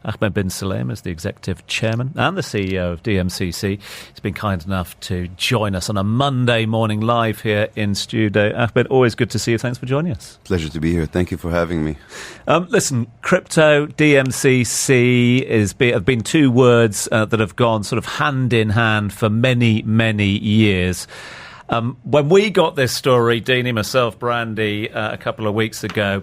Ahmed Bin Sulayem is the Executive Chairman and the CEO of DMCC. He's been kind enough to join us on a Monday morning live here in studio. Ahmed, always good to see you. Thanks for joining us. Pleasure to be here. Thank you for having me. Listen, crypto, DMCC have been two words that have gone sort of hand in hand for many, many years. When we got this story, Deanie, myself, Brandy, a couple of weeks ago,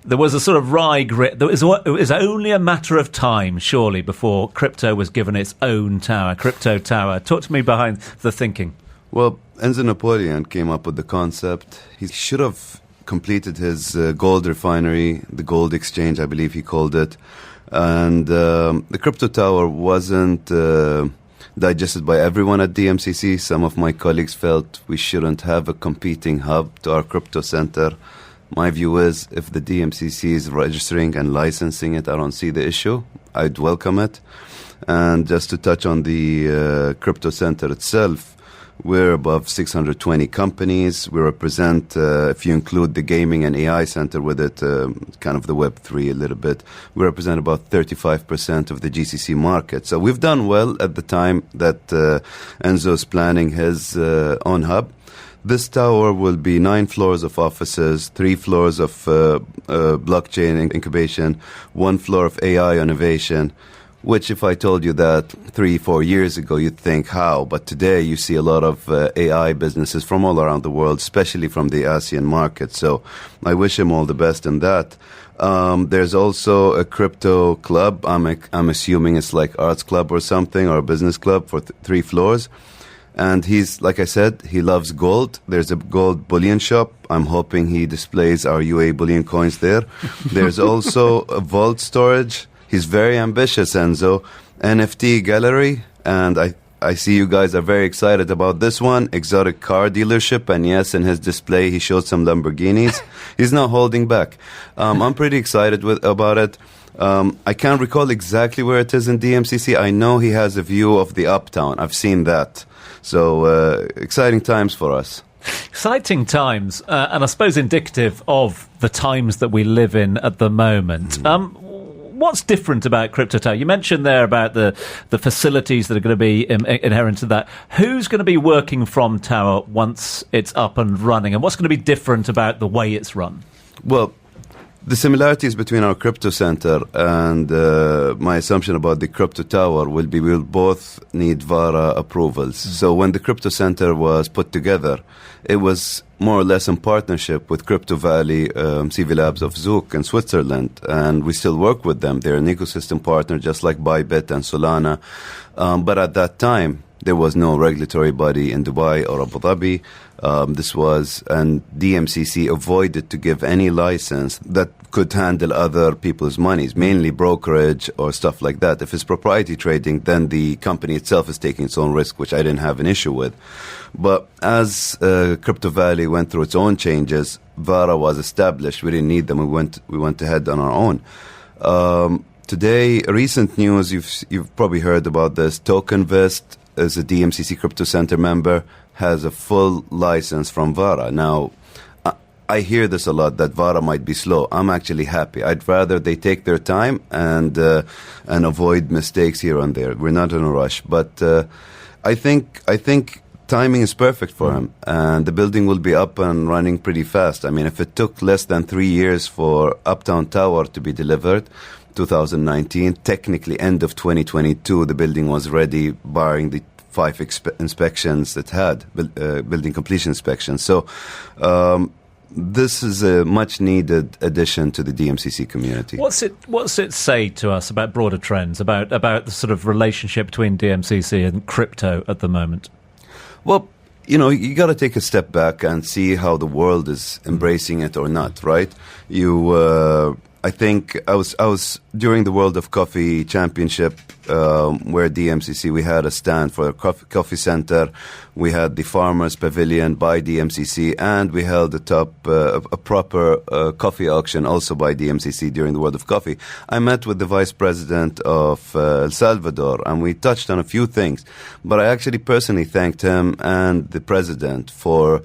there was a sort of it was only a matter of time, surely, before crypto was given its own tower, crypto tower. Talk to me behind the thinking. Well, Enzo Napoleon came up with the concept. He should have completed his gold refinery, the gold exchange, I believe he called it. And the crypto tower wasn't digested by everyone at DMCC. Some of my colleagues felt we shouldn't have a competing hub to our crypto center. My view is if the DMCC is registering and licensing it, I don't see the issue. I'd welcome it. And just to touch on the crypto center itself, we're above 620 companies. We represent, if you include the gaming and AI center with it, kind of the Web3 a little bit, we represent about 35% of the GCC market. So we've done well at the time that Enzo's planning his own hub. This tower will be 9 floors of offices, 3 floors of blockchain incubation, 1 floor of AI innovation, which if I told you that 3-4 years ago, you'd think, how? But today you see a lot of AI businesses from all around the world, especially from the ASEAN market. So I wish him all the best in that. There's also a crypto club. I'm assuming it's like arts club or something, or a business club for 3 floors. And he's, like I said, he loves gold. There's a gold bullion shop. I'm hoping he displays our UAE bullion coins there. There's also a vault storage. He's very ambitious, Enzo. NFT gallery. And I see you guys are very excited about this one. Exotic car dealership. And yes, in his display, he showed some Lamborghinis. He's not holding back. I'm pretty excited about it. I can't recall exactly where it is in DMCC. I know he has a view of the uptown. I've seen that. So exciting times for us. Exciting times, and I suppose indicative of the times that we live in at the moment. What's different about Crypto Tower? You mentioned there about the facilities that are going to be inherent to that. Who's going to be working from Tower once it's up and running? And what's going to be different about the way it's run? Well, the similarities between our crypto center and my assumption about the crypto tower will be we'll both need VARA approvals. So when the crypto center was put together, it was more or less in partnership with Crypto Valley, CV Labs of Zug in Switzerland, and we still work with them. They're an ecosystem partner just like Bybit and Solana. But at that time, there was no regulatory body in Dubai or Abu Dhabi. And DMCC avoided to give any license that could handle other people's monies, mainly brokerage or stuff like that. If it's proprietary trading, then the company itself is taking its own risk, which I didn't have an issue with. But as Crypto Valley went through its own changes, VARA was established. We didn't need them. We went ahead on our own. Today, recent news, you've probably heard about this. TokenVest is a DMCC Crypto Center member, has a full license from VARA. Now, I hear this a lot, that VARA might be slow. I'm actually happy. I'd rather they take their time and avoid mistakes here and there. We're not in a rush. But I think timing is perfect for him. And the building will be up and running pretty fast. I mean, if it took less than 3 years for Uptown Tower to be delivered, 2019, technically end of 2022, the building was ready, barring the 5 inspections it had, building completion inspections. So this is a much-needed addition to the DMCC community. What's it say to us about broader trends, about the sort of relationship between DMCC and crypto at the moment? Well, you got to take a step back and see how the world is embracing it or not, right? I think I was during the World of Coffee Championship, where DMCC, we had a stand for a coffee center. We had the Farmers Pavilion by DMCC, and we held a proper coffee auction also by DMCC during the World of Coffee. I met with the Vice President of El Salvador, and we touched on a few things. But I actually personally thanked him and the President for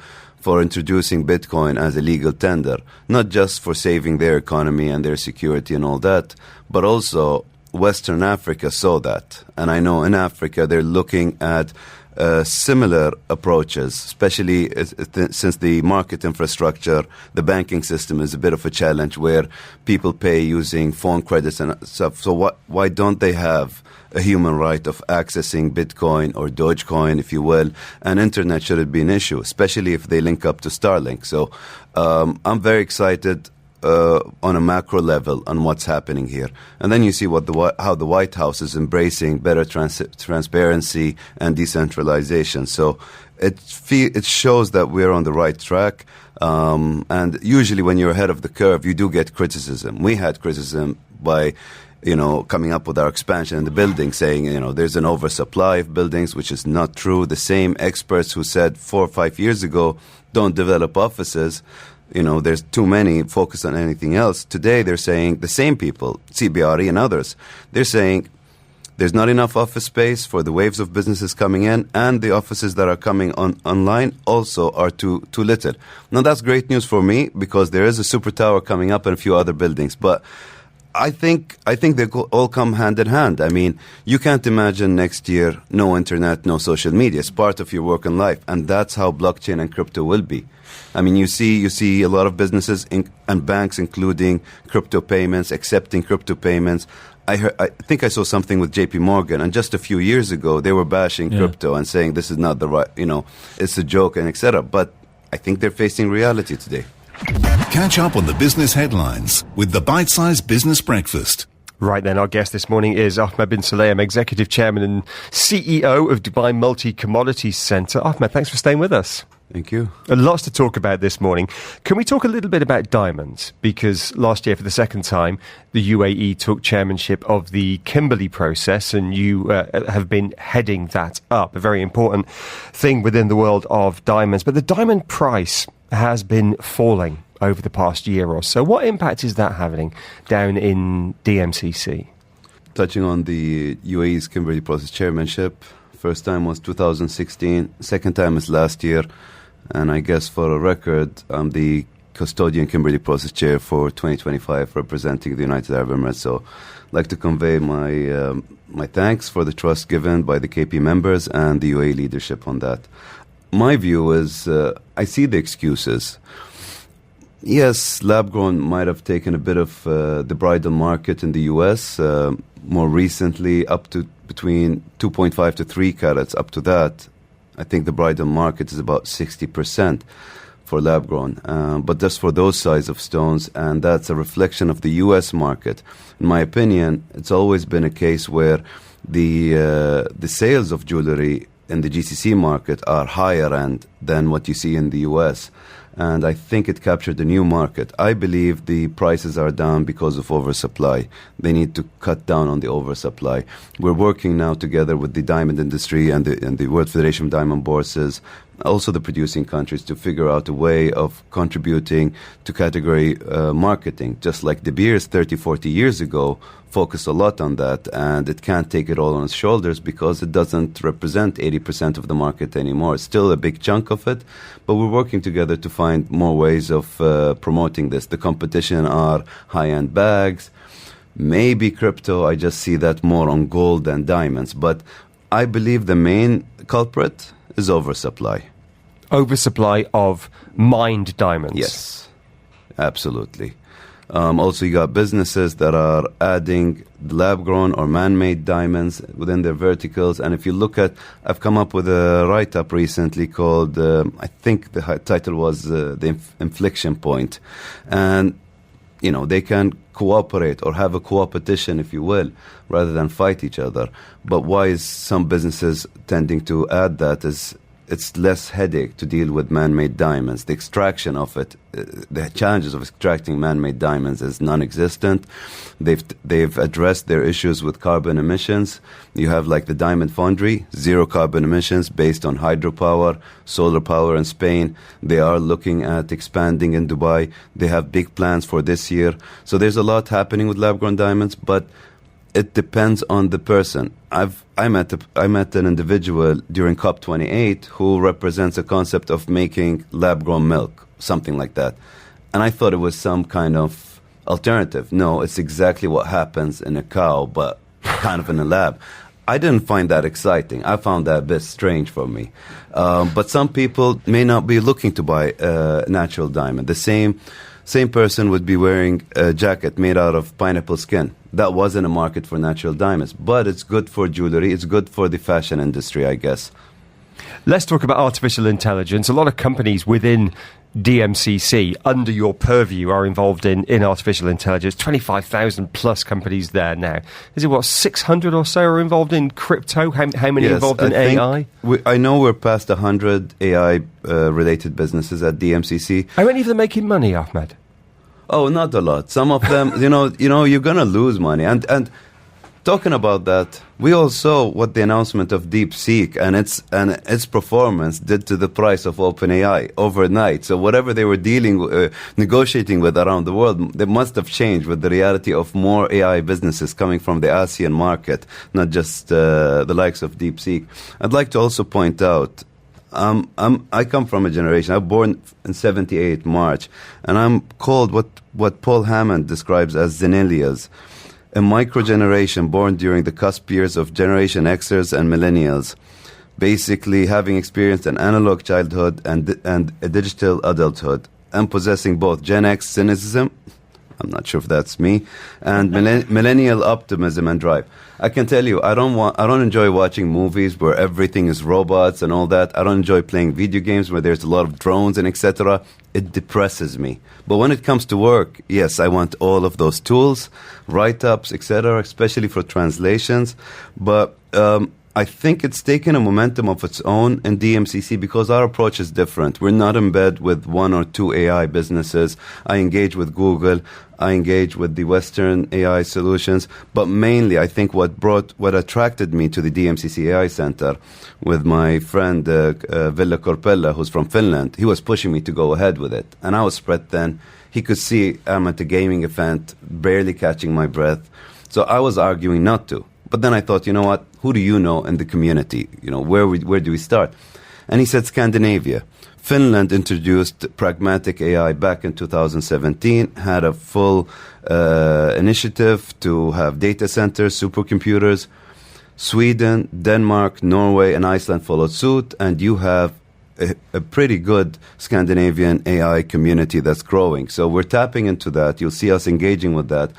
introducing Bitcoin as a legal tender, not just for saving their economy and their security and all that, but also Western Africa saw that. And I know in Africa they're looking at similar approaches, especially since the market infrastructure, the banking system is a bit of a challenge where people pay using phone credits and stuff. So why don't they have a human right of accessing Bitcoin or Dogecoin, if you will, and internet shouldn't be an issue, especially if they link up to Starlink. So I'm very excited on a macro level on what's happening here. And then you see how the White House is embracing better transparency and decentralization. So it shows that we're on the right track. And usually when you're ahead of the curve, you do get criticism. We had criticism by coming up with our expansion in the building, saying, there's an oversupply of buildings, which is not true. The same experts who said 4 or 5 years ago, don't develop offices, there's too many, focus on anything else. Today they're saying, the same people, CBRE and others, they're saying there's not enough office space for the waves of businesses coming in, and the offices that are coming online also are too little. Now that's great news for me, because there is a super tower coming up and a few other buildings, but I think they all come hand in hand. I mean, you can't imagine next year no internet, no social media. It's part of your work and life, and that's how blockchain and crypto will be. I mean, you see a lot of businesses and banks including crypto payments, accepting crypto payments. I think I saw something with JP Morgan, and just a few years ago they were bashing crypto and saying this is not the right, it's a joke and etc. But I think they're facing reality today. Catch up on the business headlines with the Bite-Sized Business Breakfast. Right then, our guest this morning is Ahmed Bin Sulayem, Executive Chairman and CEO of Dubai Multi-Commodities Centre. Ahmed, thanks for staying with us. Thank you. Lots to talk about this morning. Can we talk a little bit about diamonds? Because last year, for the second time, the UAE took chairmanship of the Kimberley Process, and you have been heading that up, a very important thing within the world of diamonds. But the diamond price has been falling over the past year or so. What impact is that having down in DMCC? Touching on the UAE's Kimberley Process chairmanship, first time was 2016, second time is last year, and I guess for a record, I'm the custodian Kimberley Process chair for 2025, representing the United Arab Emirates. So I'd like to convey my thanks for the trust given by the KP members and the UAE leadership on that. My view is, I see the excuses. Yes, lab-grown might have taken a bit of the bridal market in the US, more recently up to between 2.5 to 3 carats, up to that. I think the bridal market is about 60% for lab-grown, but just for those size of stones, and that's a reflection of the US market. In my opinion, it's always been a case where the sales of jewelry in the GCC market are higher end than what you see in the US. And I think it captured a new market. I believe the prices are down because of oversupply. They need to cut down on the oversupply. We're working now together with the diamond industry and the World Federation of Diamond Bourses, also the producing countries, to figure out a way of contributing to category marketing. Just like De Beers 30, 40 years ago focused a lot on that, and it can't take it all on its shoulders because it doesn't represent 80% of the market anymore. It's still a big chunk of it, but we're working together to find more ways of promoting this. The competition are high-end bags, maybe crypto. I just see that more on gold and diamonds, but I believe the main culprit is oversupply. Oversupply of mined diamonds? Yes, absolutely. Also, you got businesses that are adding lab-grown or man-made diamonds within their verticals. And if you look at, I've come up with a write-up recently called, I think the title was The Inflection Point. And, they can cooperate or have a co-opetition, if you will, rather than fight each other. But why is some businesses tending to add that is it's less headache to deal with man-made diamonds. The extraction of it, the challenges of extracting man-made diamonds is non-existent. They've addressed their issues with carbon emissions. You have like the Diamond Foundry, zero carbon emissions based on hydropower, solar power in Spain. They are looking at expanding in Dubai. They have big plans for this year. So there's a lot happening with lab-grown diamonds, but it depends on the person. I met an individual during COP28 who represents a concept of making lab-grown milk, something like that. And I thought it was some kind of alternative. No, it's exactly what happens in a cow, but kind of in a lab. I didn't find that exciting. I found that a bit strange for me. But some people may not be looking to buy a natural diamond. The same person would be wearing a jacket made out of pineapple skin. That wasn't a market for natural diamonds. But it's good for jewelry. It's good for the fashion industry, I guess. Let's talk about artificial intelligence. A lot of companies within DMCC, under your purview, are involved in artificial intelligence. 25,000 plus companies there now. Is it, 600 or so are involved in crypto? How many Yes, involved in AI? I know we're past 100 AI-related businesses at DMCC. How many of them making money, Ahmed? Oh, not a lot. Some of them, you're going to lose money. And talking about that, we all saw what the announcement of DeepSeek and its performance did to the price of OpenAI overnight. So whatever they were negotiating with around the world, they must have changed with the reality of more AI businesses coming from the ASEAN market, not just the likes of DeepSeek. I'd like to also point out, I come from a generation. I was born in '78 March, and I'm called what Paul Hammond describes as Zennialias, a micro-generation born during the cusp years of Generation Xers and Millennials, basically having experienced an analog childhood and a digital adulthood, and possessing both Gen X cynicism, I'm not sure if that's me, and millennial optimism and drive. I can tell you, I don't enjoy watching movies where everything is robots and all that. I don't enjoy playing video games where there's a lot of drones and etc. It depresses me. But when it comes to work, yes, I want all of those tools, write-ups, etc., especially for translations. But I think it's taken a momentum of its own in DMCC because our approach is different. We're not in bed with one or two AI businesses. I engage with Google. I engage with the Western AI solutions. But mainly, I think what attracted me to the DMCC AI Centre with my friend Ville Korpela, who's from Finland, he was pushing me to go ahead with it. And I was spread thin. He could see I'm at a gaming event, barely catching my breath. So I was arguing not to. But then I thought, you know what? Who do you know in the community? Where do we start? And he said Scandinavia. Finland introduced pragmatic AI back in 2017, had a full initiative to have data centers, supercomputers. Sweden, Denmark, Norway, and Iceland followed suit, and you have a pretty good Scandinavian AI community that's growing. So we're tapping into that. You'll see us engaging with that.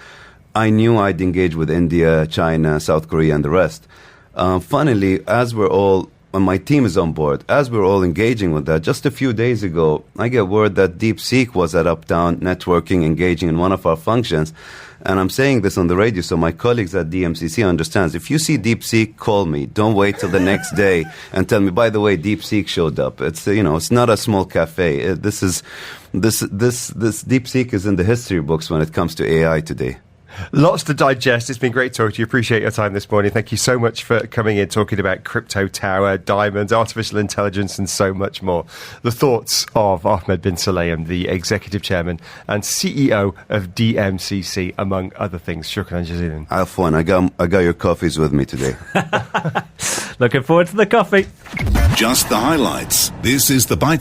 I knew I'd engage with India, China, South Korea, and the rest. Funnily, when my team is on board, as we're all engaging with that, just a few days ago, I get word that DeepSeek was at Uptown networking, engaging in one of our functions. And I'm saying this on the radio so my colleagues at DMCC understands. If you see DeepSeek, call me. Don't wait till the next day and tell me, by the way, DeepSeek showed up. It's it's not a small cafe. This DeepSeek is in the history books when it comes to AI today. Lots to digest. It's been great talking to you. Appreciate your time this morning. Thank you so much for coming in, talking about crypto tower, diamonds, artificial intelligence, and so much more. The thoughts of Ahmed Bin Sulayem, the executive chairman and CEO of DMCC, among other things. Shukran jazilan. Have fun. I got your coffees with me today. Looking forward to the coffee. Just the highlights. This is the Bite